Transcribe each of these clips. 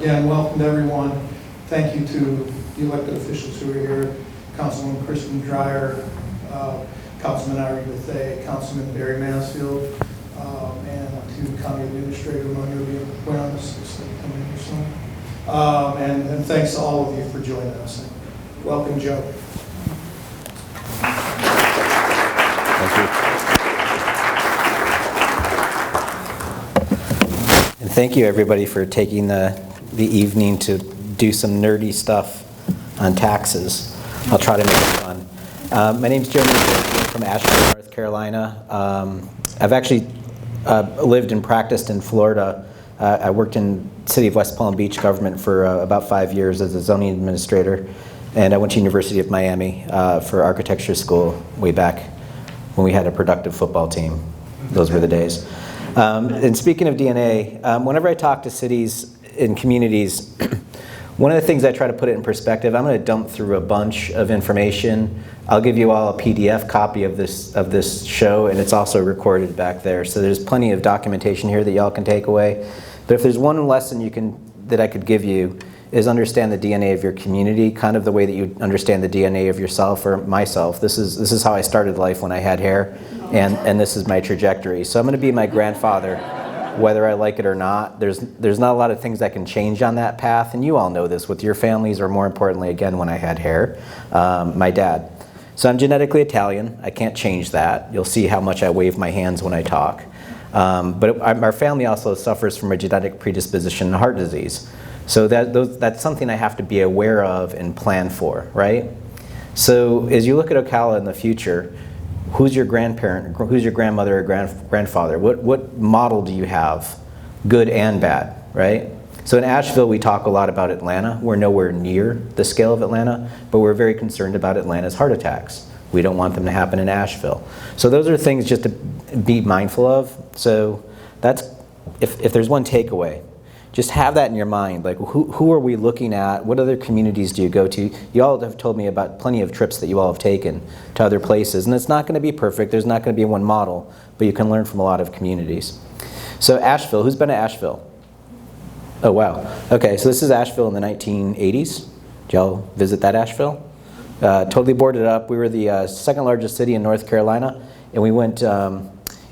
Again, welcome to everyone. Thank you to the elected officials who are here, Councilwoman Kristen Dreyer, Councilman Irene Bethea, Councilman Barry Mansfield, and to County Administrator Manuel Buenos, coming here soon. And thanks to all of you for joining us. Welcome, Joe. Thank you. And thank you, everybody, for taking the evening to do some nerdy stuff on taxes. I'll try to make it fun. My name's Joe Minicozzi. I'm from Asheville, North Carolina. I've actually lived and practiced in Florida. I worked in the city of West Palm Beach government for about 5 years as a zoning administrator, and I went to University of Miami for architecture school way back when we had a productive football team. Those were the days. And speaking of DNA, whenever I talk to cities and communities, one of the things I try to put it in perspective, I'm going to dump through a bunch of information. I'll give you all a PDF copy of this show, and it's also recorded back there. So there's plenty of documentation here that y'all can take away. But if there's one lesson that I could give you, is understand the DNA of your community, kind of the way that you understand the DNA of yourself or myself. This is how I started life when I had hair, and this is my trajectory. So I'm going to be my grandfather, whether I like it or not. There's not a lot of things I can change on that path, and you all know this with your families, or more importantly, again, when I had hair, my dad. So I'm genetically Italian. I can't change that. You'll see how much I wave my hands when I talk. But our family also suffers from a genetic predisposition to heart disease. So that's something I have to be aware of and plan for, right? So as you look at Ocala in the future, who's your grandparent, who's your grandmother or grandfather? What model do you have, good and bad, right? So in Asheville, we talk a lot about Atlanta. We're nowhere near the scale of Atlanta, but we're very concerned about Atlanta's heart attacks. We don't want them to happen in Asheville. So those are things just to be mindful of. So that's, if there's one takeaway, just have that in your mind. Like, who are we looking at? What other communities do you go to? You all have told me about plenty of trips that you all have taken to other places, and it's not going to be perfect. There's not going to be one model, but you can learn from a lot of communities. So Asheville, who's been to Asheville? Oh, wow. Okay, so this is Asheville in the 1980s. Did y'all visit that Asheville? Totally boarded up. We were the second largest city in North Carolina, and we went,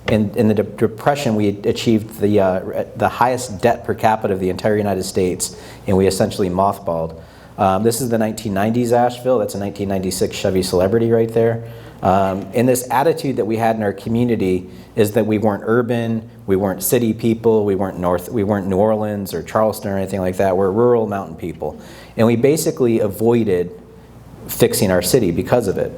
in the Depression, we achieved the highest debt per capita of the entire United States, and we essentially mothballed. This is the 1990s Asheville. That's a 1996 Chevy Celebrity right there. And this attitude that we had in our community is that we weren't urban, we weren't city people, we weren't New Orleans or Charleston or anything like that. We're rural mountain people. And we basically avoided fixing our city because of it.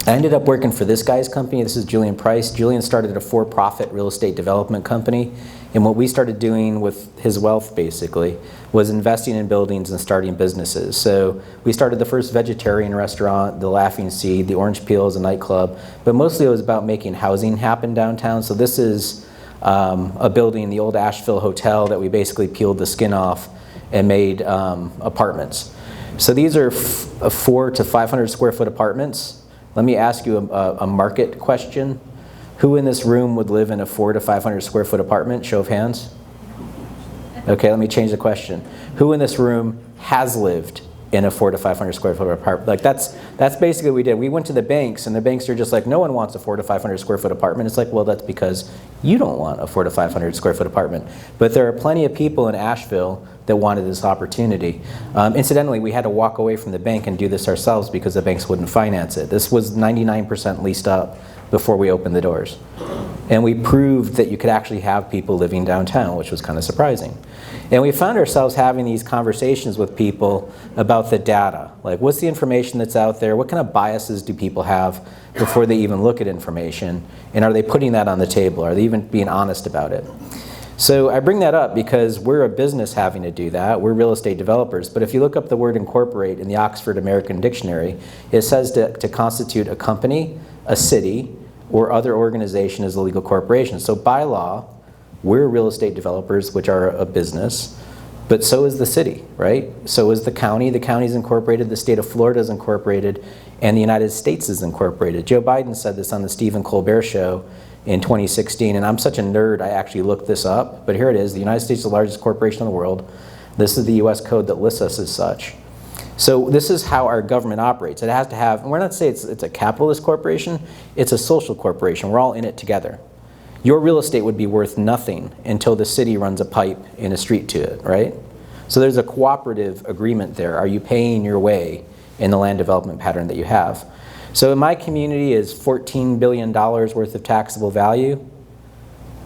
I ended up working for this guy's company. This is Julian Price. Julian started a for-profit real estate development company, and what we started doing with his wealth basically was investing in buildings and starting businesses. So we started the first vegetarian restaurant, the Laughing Seed, the Orange Peel as a nightclub, but mostly it was about making housing happen downtown. So this is a building, the old Asheville Hotel, that we basically peeled the skin off and made apartments. So these are 400 to 500 square foot apartments. Let me ask you a market question. Who in this room would live in a 400 to 500 square foot apartment? Show of hands. Okay, let me change the question. Who in this room has lived in a 400 to 500 square foot apartment? Like that's basically what we did. We went to the banks, and the banks are just like, no one wants a 400 to 500 square foot apartment. It's like, well, that's because you don't want a 400 to 500 square foot apartment. But there are plenty of people in Asheville that wanted this opportunity. Incidentally, we had to walk away from the bank and do this ourselves because the banks wouldn't finance it. This was 99% leased up before we opened the doors. And we proved that you could actually have people living downtown, which was kind of surprising. And we found ourselves having these conversations with people about the data. Like, what's the information that's out there? What kind of biases do people have before they even look at information? And are they putting that on the table? Are they even being honest about it? So I bring that up because we're a business having to do that. We're real estate developers. But if you look up the word incorporate in the Oxford American Dictionary, it says to constitute a company, a city, or other organization as a legal corporation. So by law, we're real estate developers, which are a business, but so is the city, right? So is the county. The county's incorporated, the state of Florida is incorporated, and the United States is incorporated. Joe Biden said this on the Stephen Colbert Show in 2016, and I'm such a nerd, I actually looked this up, but here it is. The United States is the largest corporation in the world. This is the US code that lists us as such. So this is how our government operates. It has to have, and we're not saying it's a capitalist corporation, it's a social corporation. We're all in it together. Your real estate would be worth nothing until the city runs a pipe in a street to it, right? So there's a cooperative agreement there. Are you paying your way in the land development pattern that you have? So in my community is $14 billion worth of taxable value,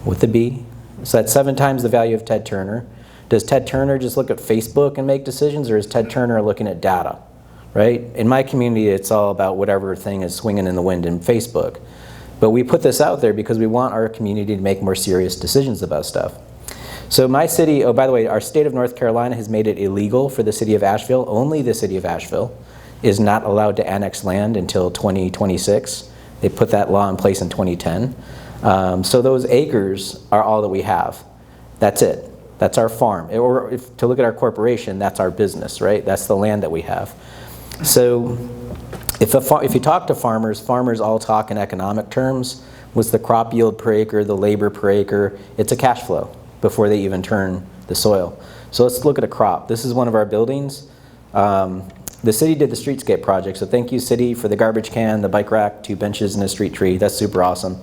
with a B. So that's 7 times the value of Ted Turner. Does Ted Turner just look at Facebook and make decisions, or is Ted Turner looking at data, right? In my community, it's all about whatever thing is swinging in the wind in Facebook. But we put this out there because we want our community to make more serious decisions about stuff. So my city, oh, by the way, our state of North Carolina has made it illegal for the city of Asheville. Only the city of Asheville is not allowed to annex land until 2026. They put that law in place in 2010. So those acres are all that we have. That's it. That's our farm. Or if, to look at our corporation, that's our business, right? That's the land that we have. So if you talk to farmers, farmers all talk in economic terms. What's the crop yield per acre, the labor per acre? It's a cash flow before they even turn the soil. So let's look at a crop. This is one of our buildings. The city did the streetscape project, so thank you, city, for the garbage can, the bike rack, 2 benches, and a street tree. That's super awesome.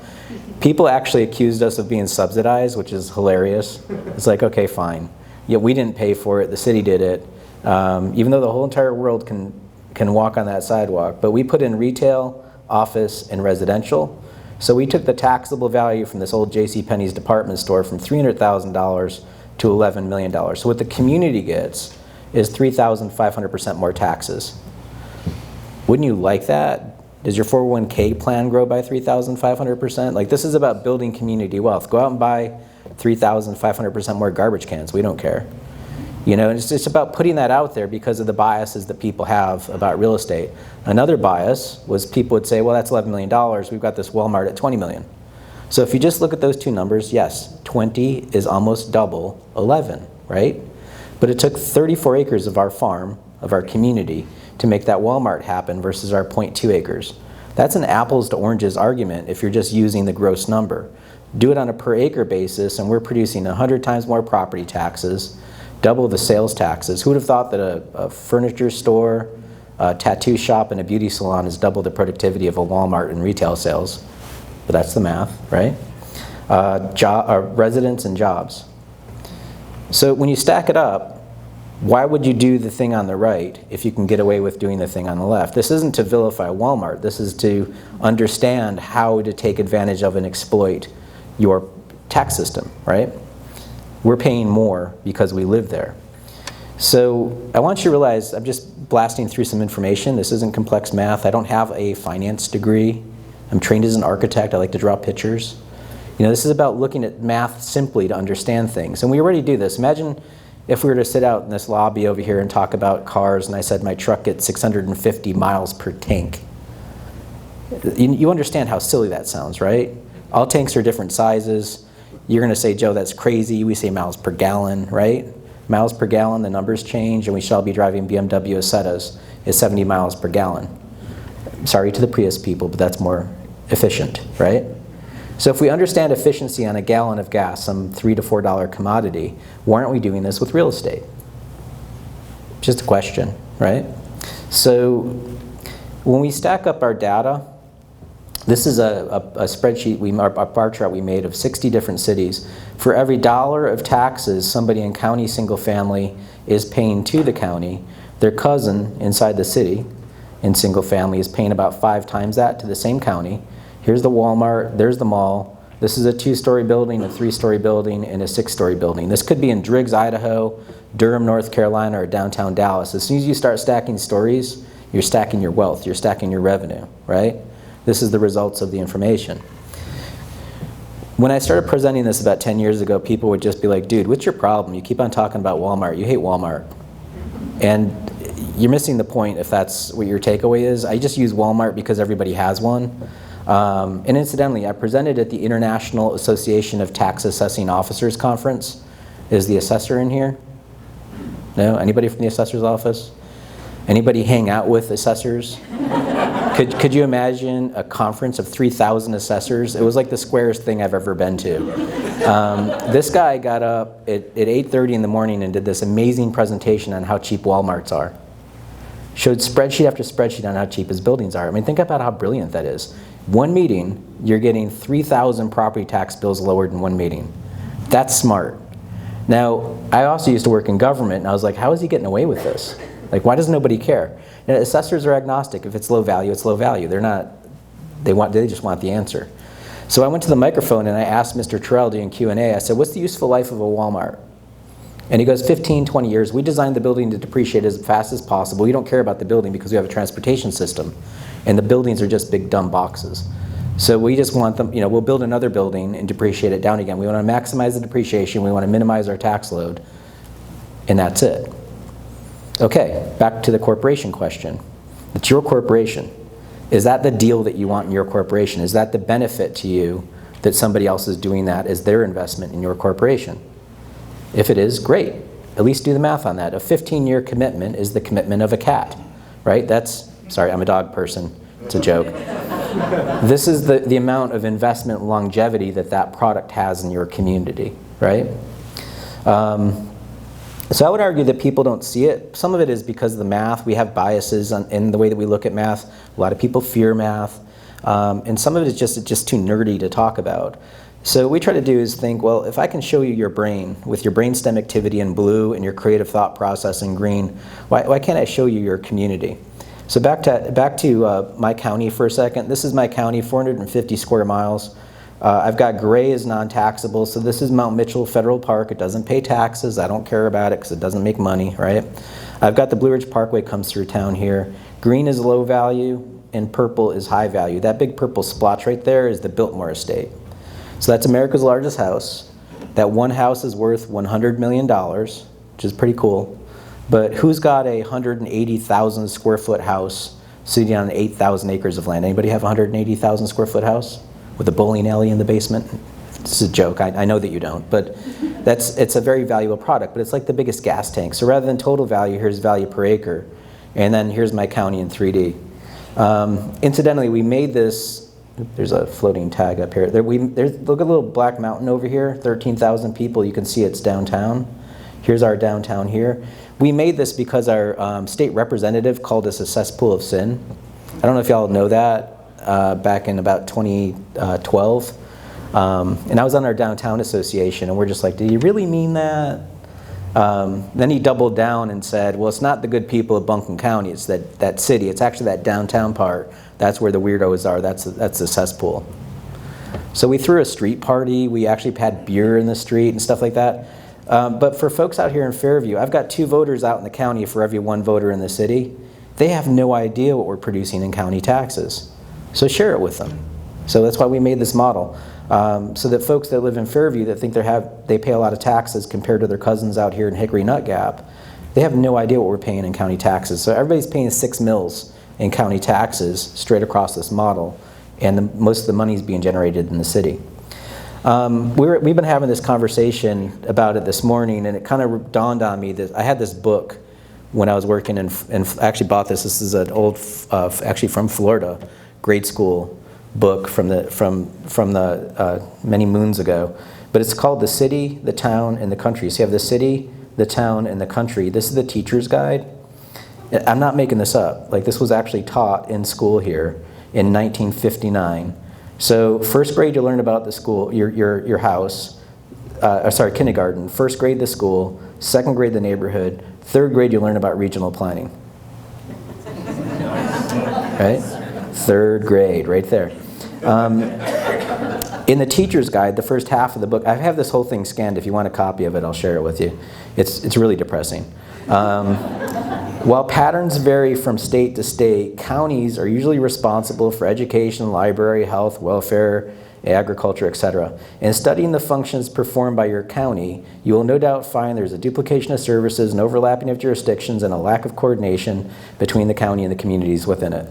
People actually accused us of being subsidized, which is hilarious. It's like, okay, fine. Yeah, we didn't pay for it, the city did it, even though the whole entire world can walk on that sidewalk. But we put in retail, office, and residential. So we took the taxable value from this old JCPenney's department store from $300,000 to $11 million. So what the community gets is 3,500% more taxes. Wouldn't you like that? Does your 401k plan grow by 3,500%? Like, this is about building community wealth. Go out and buy 3,500% more garbage cans. We don't care. You know, and it's just about putting that out there because of the biases that people have about real estate. Another bias was people would say, well, that's $11 million. We've got this Walmart at $20 million. So if you just look at those two numbers, yes, 20 is almost double 11, right? But it took 34 acres of our farm, of our community, to make that Walmart happen versus our 0.2 acres. That's an apples to oranges argument if you're just using the gross number. Do it on a per acre basis, and we're producing 100 times more property taxes, double the sales taxes. Who would have thought that a furniture store, a tattoo shop, and a beauty salon is double the productivity of a Walmart in retail sales? But that's the math, right? Residents and jobs. So when you stack it up, why would you do the thing on the right if you can get away with doing the thing on the left? This isn't to vilify Walmart. This is to understand how to take advantage of and exploit your tax system, right? We're paying more because we live there. So I want you to realize I'm just blasting through some information. This isn't complex math. I don't have a finance degree. I'm trained as an architect. I like to draw pictures. You know, this is about looking at math simply to understand things. And we already do this. Imagine if we were to sit out in this lobby over here and talk about cars, and I said my truck gets 650 miles per tank. You understand how silly that sounds, right? All tanks are different sizes. You're going to say, Joe, that's crazy. We say miles per gallon, right? Miles per gallon, the numbers change, and we shall be driving BMW Asettas at 70 miles per gallon. Sorry to the Prius people, but that's more efficient, right? So if we understand efficiency on a gallon of gas, some $3 to $4 commodity, why aren't we doing this with real estate? Just a question, right? So when we stack up our data, this is a spreadsheet, a bar chart we made of 60 different cities. For every dollar of taxes somebody in county single family is paying to the county, their cousin inside the city in single family is paying about 5 times that to the same county. Here's the Walmart, there's the mall. This is a 2-story building, a 3-story building, and a 6-story building. This could be in Driggs, Idaho, Durham, North Carolina, or downtown Dallas. As soon as you start stacking stories, you're stacking your wealth, you're stacking your revenue, right? This is the results of the information. When I started presenting this about 10 years ago, people would just be like, dude, what's your problem? You keep on talking about Walmart, you hate Walmart. And you're missing the point if that's what your takeaway is. I just use Walmart because everybody has one. And incidentally, I presented at the International Association of Tax Assessing Officers Conference. Is the assessor in here? No? Anybody from the assessor's office? Anybody hang out with assessors? Could you imagine a conference of 3,000 assessors? It was like the squarest thing I've ever been to. This guy got up at 8:30 in the morning and did this amazing presentation on how cheap Walmarts are. Showed spreadsheet after spreadsheet on how cheap his buildings are. I mean, think about how brilliant that is. One meeting, you're getting 3,000 property tax bills lowered in one meeting. That's smart. Now, I also used to work in government, and I was like, how is he getting away with this? Like, why does nobody care? Now, assessors are agnostic. If it's low value, it's low value. They're not, they just want the answer. So I went to the microphone and I asked Mr. Terrell during Q&A, I said, what's the useful life of a Walmart? And he goes, 15, 20 years. We designed the building to depreciate as fast as possible. We don't care about the building because we have a transportation system. And the buildings are just big, dumb boxes. So we just want them, we'll build another building and depreciate it down again. We want to maximize the depreciation. We want to minimize our tax load. And that's it. Okay, back to the corporation question. It's your corporation. Is that the deal that you want in your corporation? Is that the benefit to you that somebody else is doing that as their investment in your corporation? If it is, great. At least do the math on that. A 15-year commitment is the commitment of a cat, right? Sorry, I'm a dog person. It's a joke. This is the amount of investment longevity that product has in your community, right? So I would argue that people don't see it. Some of it is because of the math. We have biases in the way that we look at math. A lot of people fear math. And some of it is just too nerdy to talk about. So what we try to do is think, well, if I can show you your brain with your brainstem activity in blue and your creative thought process in green, why can't I show you your community? So back to my county for a second. This is my county, 450 square miles. I've got gray as non-taxable, so this is Mount Mitchell Federal Park. It doesn't pay taxes. I don't care about it because it doesn't make money, right? I've got the Blue Ridge Parkway comes through town here. Green is low value and purple is high value. That big purple splotch right there is the Biltmore Estate. So that's America's largest house. That one house is worth $100 million, which is pretty cool. But who's got a 180,000 square foot house sitting on 8,000 acres of land? Anybody have a 180,000 square foot house with a bowling alley in the basement? This is a joke. I know that you don't, but it's a very valuable product, but it's like the biggest gas tank. So rather than total value, here's value per acre. And then here's my county in 3D. Incidentally, we made this, there's a floating tag up here. Look at a little black mountain over here, 13,000 people. You can see it's downtown. Here's our downtown here. We made this because our state representative called us a cesspool of sin. I don't know if y'all know that, back in about 2012. And I was on our downtown association, and we're just like, do you really mean that? Then he doubled down and said, well, it's not the good people of Buncombe County, it's that city. It's actually that downtown part. That's where the weirdos are. That's the cesspool. So we threw a street party. We actually had beer in the street and stuff like that. But for folks out here in Fairview, I've got 2 voters out in the county for every 1 voter in the city. They have no idea what we're producing in county taxes. So share it with them. So that's why we made this model. So that folks that live in Fairview that think they pay a lot of taxes compared to their cousins out here in Hickory Nut Gap, they have no idea what we're paying in county taxes. So everybody's paying 6 mils in county taxes straight across this model, and most of the money is being generated in the city. We've been having this conversation about it this morning, and it kind of dawned on me that I had this book when I was working and actually bought this. This is an old, actually from Florida, grade school book from the many moons ago. But it's called The City, the Town, and the Country. So you have the city, the town, and the country. This is the teacher's guide. I'm not making this up. Like, this was actually taught in school here in 1959. So first grade, you learn about the school, your house. Kindergarten. First grade, the school. Second grade, the neighborhood. Third grade, you learn about regional planning. Right? Third grade, right there. In the teacher's guide, the first half of the book, I have this whole thing scanned. If you want a copy of it, I'll share it with you. It's really depressing. While patterns vary from state to state, counties are usually responsible for education, library, health, welfare, agriculture, etc. In studying the functions performed by your county, you will no doubt find there's a duplication of services, an overlapping of jurisdictions, and a lack of coordination between the county and the communities within it.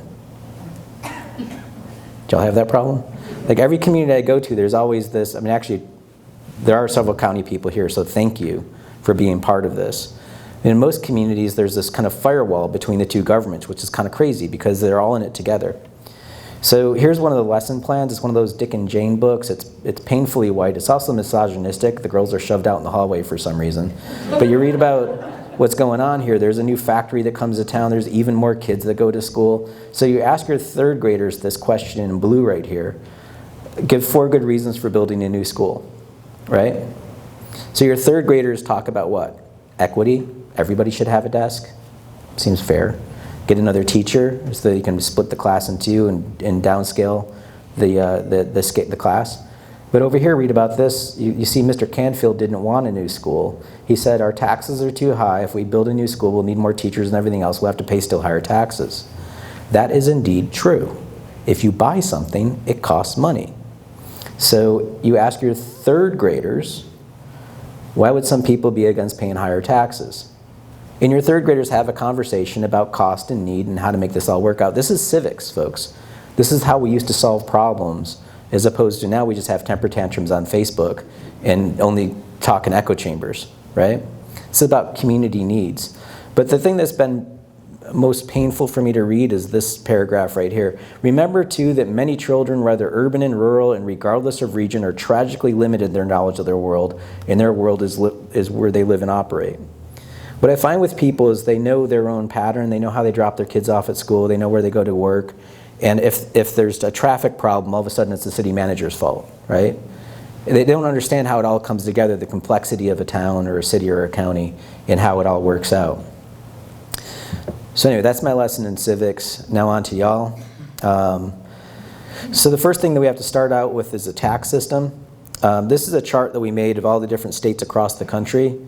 Do y'all have that problem? Like, every community I go to, there's always this, actually, there are several county people here, so thank you for being part of this. In most communities, there's this kind of firewall between the 2 governments, which is kind of crazy because they're all in it together. So here's one of the lesson plans. It's one of those Dick and Jane books. It's painfully white. It's also misogynistic. The girls are shoved out in the hallway for some reason. But you read about what's going on here. There's a new factory that comes to town. There's even more kids that go to school. So you ask your third graders this question in blue right here. Give 4 good reasons for building a new school, right? So your third graders talk about what? Equity. Everybody should have a desk. Seems fair. Get another teacher so that you can split the class in 2 and downscale the class. But over here, read about this. You see Mr. Canfield didn't want a new school. He said, our taxes are too high. If we build a new school, we'll need more teachers and everything else. We'll have to pay still higher taxes. That is indeed true. If you buy something, it costs money. So you ask your third graders, why would some people be against paying higher taxes? And your third graders have a conversation about cost and need and how to make this all work out. This is civics, folks. This is how we used to solve problems, as opposed to now we just have temper tantrums on Facebook and only talk in echo chambers, right? It's about community needs. But the thing that's been most painful for me to read is this paragraph right here. Remember, too, that many children, whether urban and rural and regardless of region, are tragically limited in their knowledge of their world, and their world is where they live and operate. What I find with people is they know their own pattern, they know how they drop their kids off at school, they know where they go to work, and if there's a traffic problem, all of a sudden it's the city manager's fault, right? They don't understand how it all comes together, the complexity of a town or a city or a county, and how it all works out. So anyway, that's my lesson in civics. Now on to y'all. So the first thing that we have to start out with is a tax system. This is a chart that we made of all the different states across the country.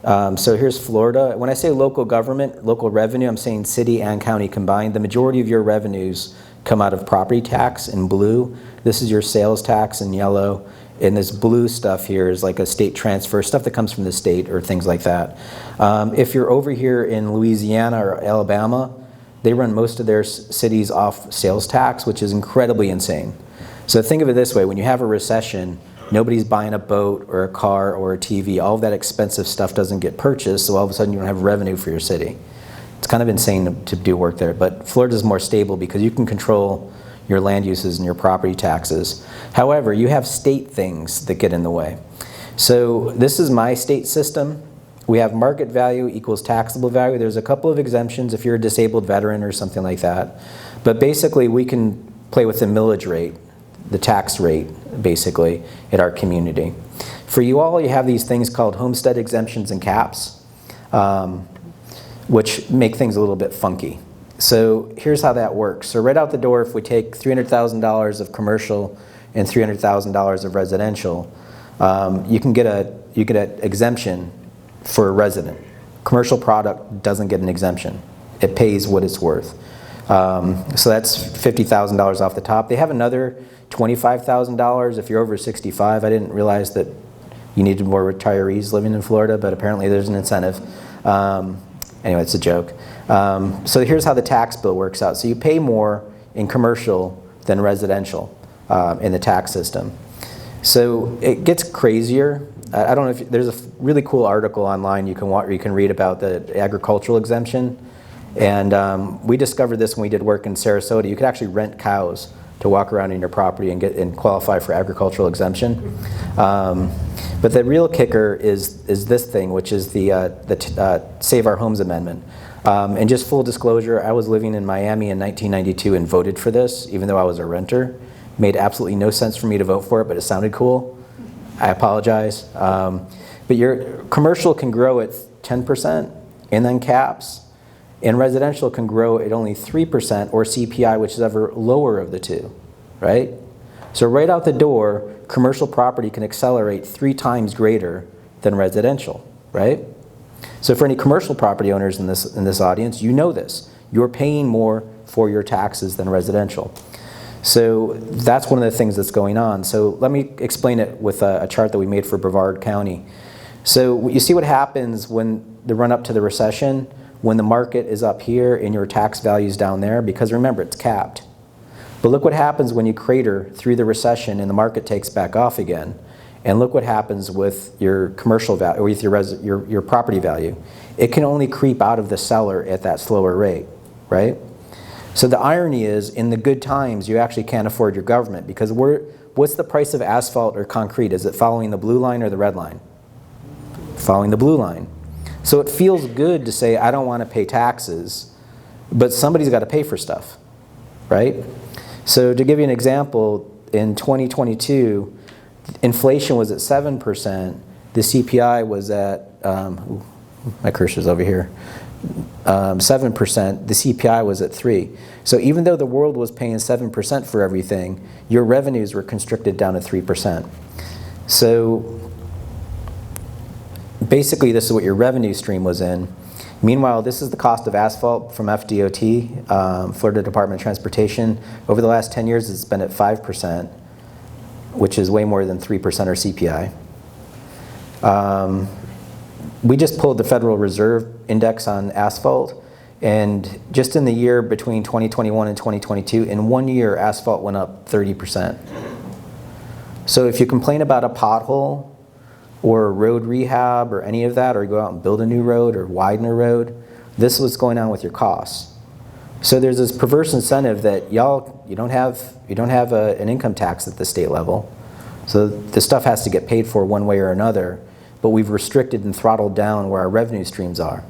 So here's Florida. When I say local government, local revenue, I'm saying city and county combined. The majority of your revenues come out of property tax in blue. This is your sales tax in yellow. And this blue stuff here is like a state transfer, stuff that comes from the state or things like that. If you're over here in Louisiana or Alabama, they run most of their cities off sales tax, which is incredibly insane. So think of it this way, when you have a recession, nobody's buying a boat or a car or a TV. All of that expensive stuff doesn't get purchased, so all of a sudden you don't have revenue for your city. It's kind of insane to do work there, but Florida's more stable because you can control your land uses and your property taxes. However, you have state things that get in the way. So this is my state system. We have market value equals taxable value. There's a couple of exemptions if you're a disabled veteran or something like that. But basically we can play with the millage rate, the tax rate, basically, at our community. For you all, you have these things called homestead exemptions and caps, which make things a little bit funky. So here's how that works. So right out the door, if we take $300,000 of commercial and $300,000 of residential, you get an exemption for a resident. Commercial product doesn't get an exemption. It pays what it's worth. So that's $50,000 off the top. They have another $25,000 if you're over 65. I didn't realize that you needed more retirees living in Florida, but apparently there's an incentive. Anyway, it's a joke. So here's how the tax bill works out. So you pay more in commercial than residential in the tax system. So it gets crazier. I don't know if there's a really cool article online you can read about the agricultural exemption. And we discovered this when we did work in Sarasota. You could actually rent cows to walk around in your property and qualify for agricultural exemption. But the real kicker is this thing, which is the Save Our Homes Amendment. And just full disclosure, I was living in Miami in 1992 and voted for this, even though I was a renter. Made absolutely no sense for me to vote for it, but it sounded cool. I apologize. But your commercial can grow at 10% and then caps. And residential can grow at only 3% or CPI, which is ever lower of the two, right? So right out the door, commercial property can accelerate 3 times greater than residential, right? So for any commercial property owners in this audience, you know this. You're paying more for your taxes than residential. So that's one of the things that's going on. So let me explain it with a chart that we made for Brevard County. So you see what happens when the run up to the recession, when the market is up here and your tax value's down there, because remember, it's capped. But look what happens when you crater through the recession and the market takes back off again. And look what happens with your commercial value, or with your property value. It can only creep out of the cellar at that slower rate, right? So the irony is, in the good times, you actually can't afford your government, because what's the price of asphalt or concrete? Is it following the blue line or the red line? Following the blue line. So it feels good to say, I don't want to pay taxes, but somebody's got to pay for stuff, right? So to give you an example, in 2022, inflation was at 7%, the CPI was at, my cursor's over here, 7%, the CPI was at 3%. So even though the world was paying 7% for everything, your revenues were constricted down to 3%. So basically this is what your revenue stream was in. Meanwhile, this is the cost of asphalt from FDOT, Florida Department of Transportation. Over the last 10 years, it's been at 5%, which is way more than 3% or CPI. We just pulled the Federal Reserve Index on asphalt, and just in the year between 2021 and 2022, in 1 year, asphalt went up 30%. So if you complain about a pothole or road rehab or any of that, or you go out and build a new road or widen a road, this is what's going on with your costs. So there's this perverse incentive that you don't have an income tax at the state level, so this stuff has to get paid for one way or another, but we've restricted and throttled down where our revenue streams are.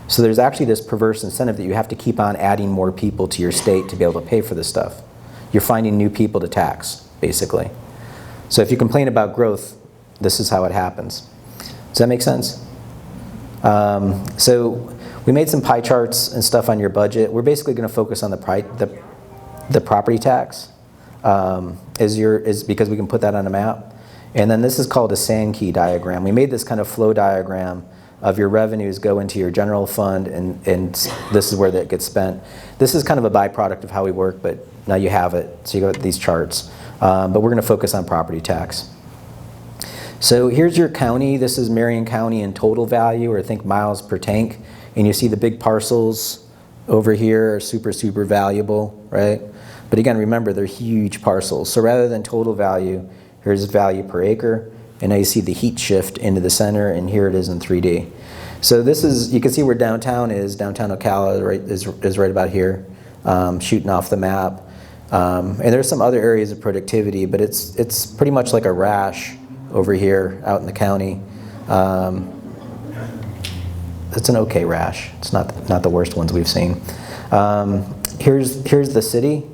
So there's actually this perverse incentive that you have to keep on adding more people to your state to be able to pay for this stuff. You're finding new people to tax, basically. So if you complain about growth, this is how it happens. Does that make sense? So we made some pie charts and stuff on your budget. We're basically going to focus on the property tax, is because we can put that on a map. And then this is called a sand key diagram. We made this kind of flow diagram of your revenues go into your general fund, and this is where that gets spent. This is kind of a byproduct of how we work, but now you have it, so you got these charts. But we're going to focus on property tax. So here's your county. This is Marion County in total value, or think miles per tank. And you see the big parcels over here are super, super valuable, right? But again, remember, they're huge parcels. So rather than total value, here's value per acre. And now you see the heat shift into the center, and here it is in 3D. So this is, you can see where downtown is. Downtown Ocala is right about here, shooting off the map. And there's some other areas of productivity, but it's pretty much like a rash over here out in the county. It's an okay rash. It's not the worst ones we've seen. Here's the city.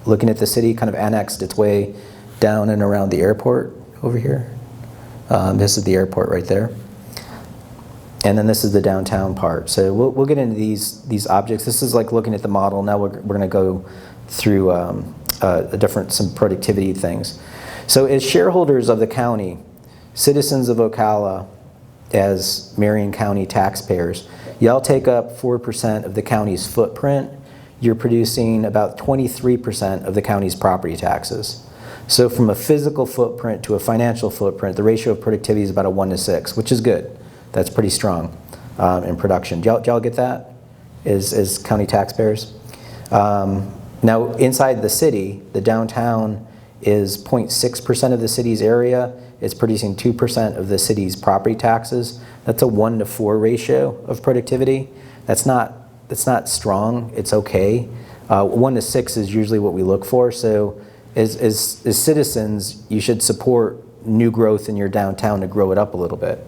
Looking at the city, kind of annexed its way down and around the airport over here. This is the airport right there. And then this is the downtown part. So we'll get into these objects. This is like looking at the model. Now we're going to go through some productivity things. So as shareholders of the county, citizens of Ocala, as Marion County taxpayers, y'all take up 4% of the county's footprint. You're producing about 23% of the county's property taxes. So from a physical footprint to a financial footprint, the ratio of productivity is about a 1:6, which is good. That's pretty strong in production. Do y'all get that as county taxpayers? Now inside the city, the downtown is 0.6% of the city's area. It's producing 2% of the city's property taxes. That's a 1-to-4 ratio of productivity. That's not strong. It's okay. 1-to-6 is usually what we look for. So as citizens, you should support new growth in your downtown to grow it up a little bit.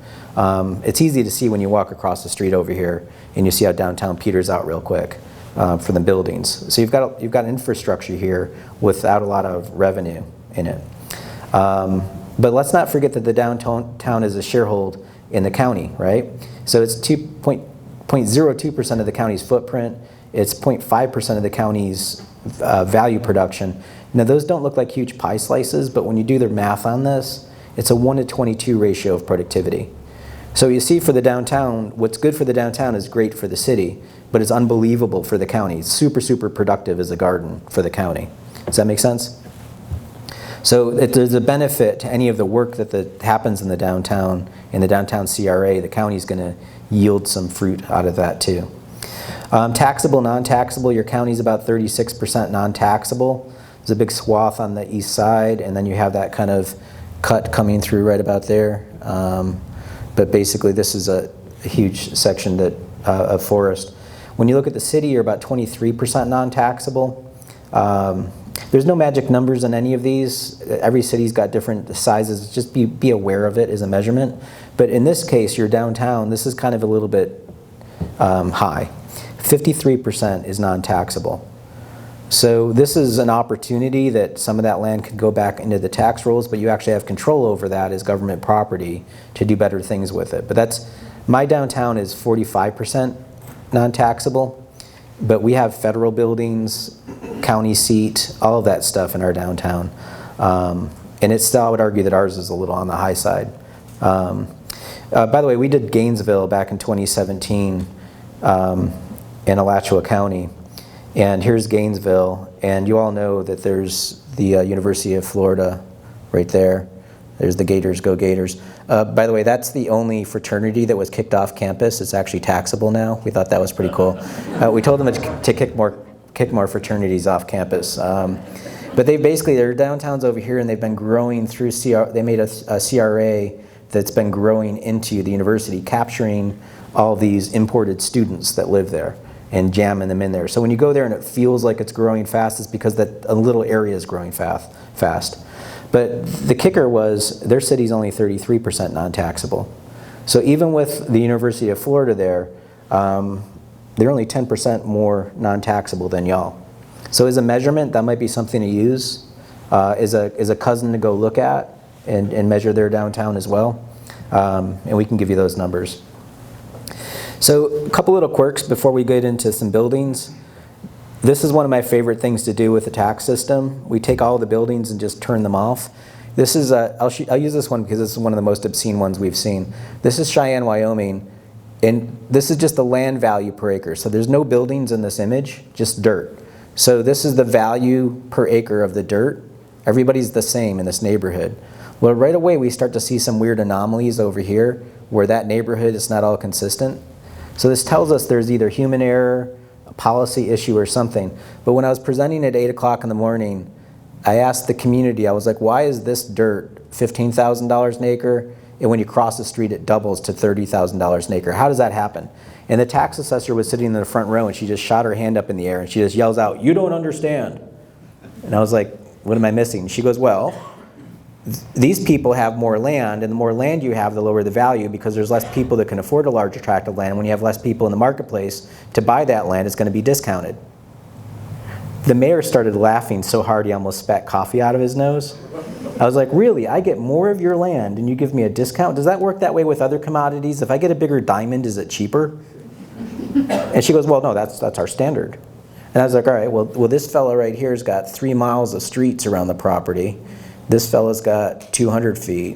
It's easy to see when you walk across the street over here and you see how downtown peters out real quick for the buildings. So you've got infrastructure here without a lot of revenue in it. But let's not forget that the downtown is a sharehold in the county, right? So it's 0.02% of the county's footprint. It's 0.5% of the county's value production. Now those don't look like huge pie slices, but when you do the math on this, it's a 1-to-22 ratio of productivity. So you see for the downtown, what's good for the downtown is great for the city, but it's unbelievable for the county. It's super, super productive as a garden for the county. Does that make sense? So there's a benefit to any of the work that happens in the downtown CRA. The county's going to yield some fruit out of that too. Taxable, non-taxable, your county's about 36% non-taxable. There's a big swath on the east side, and then you have that kind of cut coming through right about there. But basically this is a huge section of forest. When you look at the city, you're about 23% non-taxable. There's no magic numbers in any of these. Every city's got different sizes. Just be aware of it as a measurement. But in this case, your downtown, this is kind of a little bit high. 53% is non-taxable. So this is an opportunity that some of that land could go back into the tax rolls, but you actually have control over that as government property to do better things with it. But my downtown is 45% non-taxable, but we have federal buildings, county seat, all of that stuff in our downtown. And it's still, I would argue that ours is a little on the high side. By the way, we did Gainesville back in 2017 in Alachua County. And here's Gainesville, and you all know that there's the University of Florida right there. There's the Gators, go Gators. By the way, that's the only fraternity that was kicked off campus. It's actually taxable now. We thought that was pretty cool. We told them to kick more fraternities off campus. But their downtown's over here, and they've been growing through they made a CRA that's been growing into the university, capturing all these imported students that live there and jamming them in there. So when you go there and it feels like it's growing fast, it's because that a little area is growing fast. But the kicker was their city's only 33% non-taxable. So even with the University of Florida there, they're only 10% more non-taxable than y'all. So as a measurement, that might be something to use as a cousin to go look at and measure their downtown as well. And we can give you those numbers. So a couple little quirks before we get into some buildings. This is one of my favorite things to do with the tax system. We take all the buildings and just turn them off. This is I'll use this one because this is one of the most obscene ones we've seen. This is Cheyenne, Wyoming, and this is just the land value per acre. So there's no buildings in this image, just dirt. So this is the value per acre of the dirt. Everybody's the same in this neighborhood. Well, right away we start to see some weird anomalies over here where that neighborhood is not all consistent. So this tells us there's either human error, a policy issue, or something. But when I was presenting at 8 o'clock in the morning, I asked the community, I was like, why is this dirt $15,000 an acre, and when you cross the street it doubles to $30,000 an acre? How does that happen? And the tax assessor was sitting in the front row, and she just shot her hand up in the air, and she just yells out, "You don't understand." And I was like, what am I missing? She goes, well, these people have more land, and the more land you have, the lower the value, because there's less people that can afford a larger tract of land. When you have less people in the marketplace to buy that land, it's going to be discounted. The mayor started laughing so hard he almost spat coffee out of his nose. I was like, really? I get more of your land and you give me a discount? Does that work that way with other commodities? If I get a bigger diamond, is it cheaper? And she goes, well, no, that's our standard. And I was like, all right, well this fella right here has got 3 miles of streets around the property. This fella's got 200 feet.